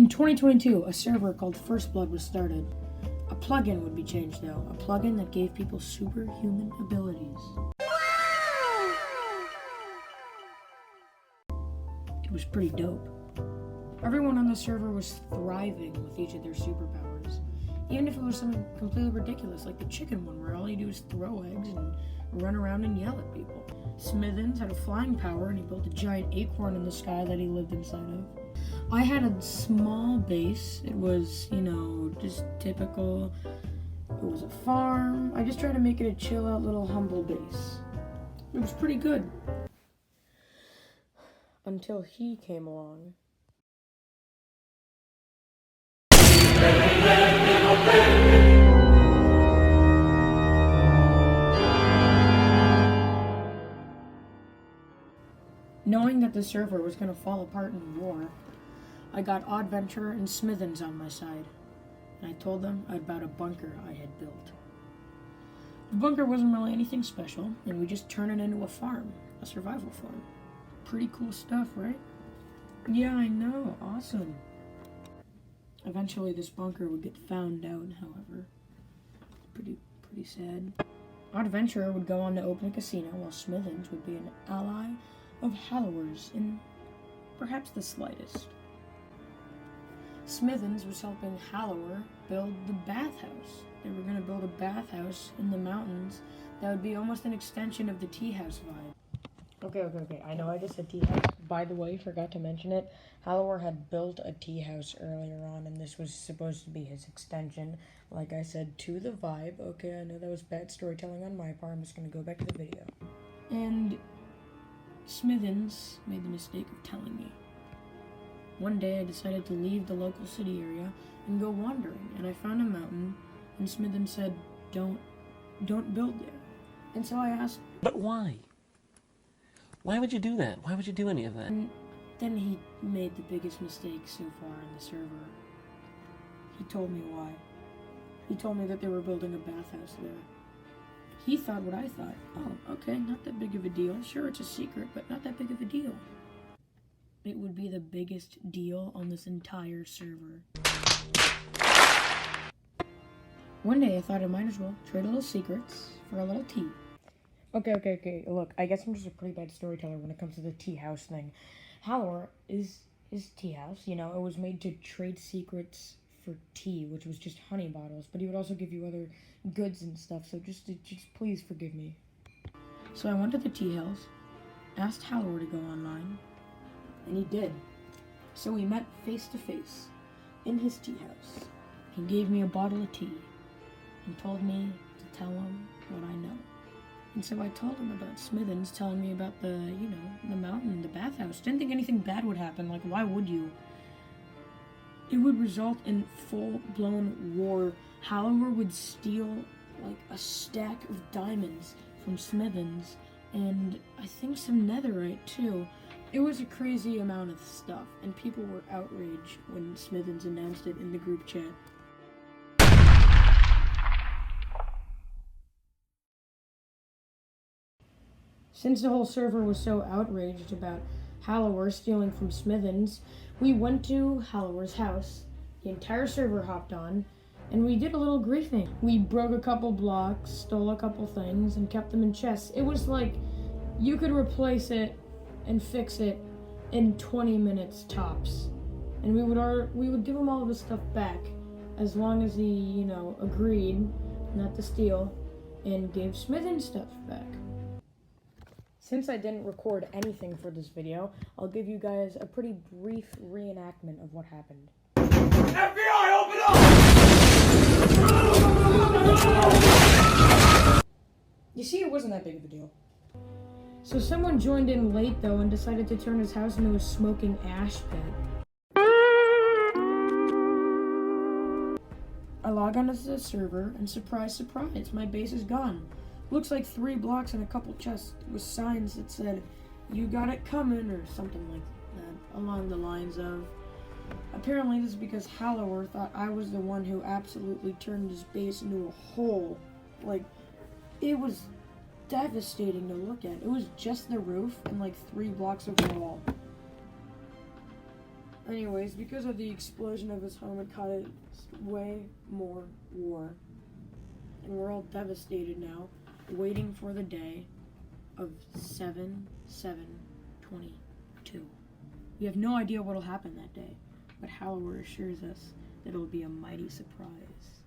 In 2022, a server called First Blood was started. A plugin would be changed though, a plugin that gave people superhuman abilities. It was pretty dope. Everyone on the server was thriving with each of their superpowers. Even if it was something completely ridiculous, like the chicken one, where all you do is throw eggs and run around and yell at people. Smithens had a flying power, and he built a giant acorn in the sky that he lived inside of. I had a small base. It was, just typical. It was a farm. I just tried to make it a chill-out little humble base. It was pretty good. Until he came along. Knowing that the server was going to fall apart in war, I got Oddventure and Smithens on my side, and I told them about a bunker I had built. The bunker wasn't really anything special, and we just turned it into a farm, a survival farm. Pretty cool stuff, right? Yeah, I know, awesome. Eventually this bunker would get found out, however. Pretty sad. Oddventure would go on to open a casino, while Smithens would be an ally of Hallower's in perhaps the slightest. Smithens was helping Hallower build the bathhouse. They were going to build a bathhouse in the mountains that would be almost an extension of the tea house vibe. Okay. I know I just said tea house. By the way, forgot to mention it. Hallower had built a tea house earlier on, and this was supposed to be his extension, like I said, to the vibe. Okay, I know that was bad storytelling on my part. I'm just going to go back to the video. And Smithens made the mistake of telling me. One day I decided to leave the local city area and go wandering, and I found a mountain, and Smithens said, don't build there. And so I asked, but why? Why would you do that? Why would you do any of that? And then he made the biggest mistake so far in the server. He told me why. He told me that they were building a bathhouse there. He thought what I thought. Oh, okay, not that big of a deal. Sure, it's a secret, but not that big of a deal. It would be the biggest deal on this entire server. One day I thought I might as well trade a little secrets for a little tea. Okay. Look, I guess I'm just a pretty bad storyteller when it comes to the tea house thing. Hallower is his tea house. It was made to trade secrets for tea, which was just honey bottles, but he would also give you other goods and stuff, so just please forgive me. So I went to the tea house, asked Hallower to go online, and he did. So we met face to face in his tea house. He gave me a bottle of tea and told me to tell him what I know. And so I told him about Smithens telling me about the mountain, the bathhouse. Didn't think anything bad would happen. Like, why would you? It would result in full-blown war. Hallower would steal, like, a stack of diamonds from Smithens, and I think some netherite, too. It was a crazy amount of stuff, and people were outraged when Smithens announced it in the group chat. Since the whole server was so outraged about Hallower stealing from Smithens, we went to Hallower's house. The entire server hopped on, and we did a little griefing. We broke a couple blocks, stole a couple things, and kept them in chests. It was like you could replace it and fix it in 20 minutes tops. And we would give him all of his stuff back as long as he, agreed not to steal and gave Smithens stuff back. Since I didn't record anything for this video, I'll give you guys a pretty brief reenactment of what happened. FBI, open up! You see, it wasn't that big of a deal. So someone joined in late, though, and decided to turn his house into a smoking ash pit. I log onto the server, and surprise, my base is gone. Looks like 3 blocks and a couple chests with signs that said, "You got it coming," or something like that, along the lines of. Apparently this is because Hallower thought I was the one who absolutely turned his base into a hole. Like, it was devastating to look at. It was just the roof and like 3 blocks of wall. Anyways, because of the explosion of his home, it caused way more war. And we're all devastated now, waiting for the day of 7/7/22. We have no idea what will happen that day, but Hallower assures us that it will be a mighty surprise.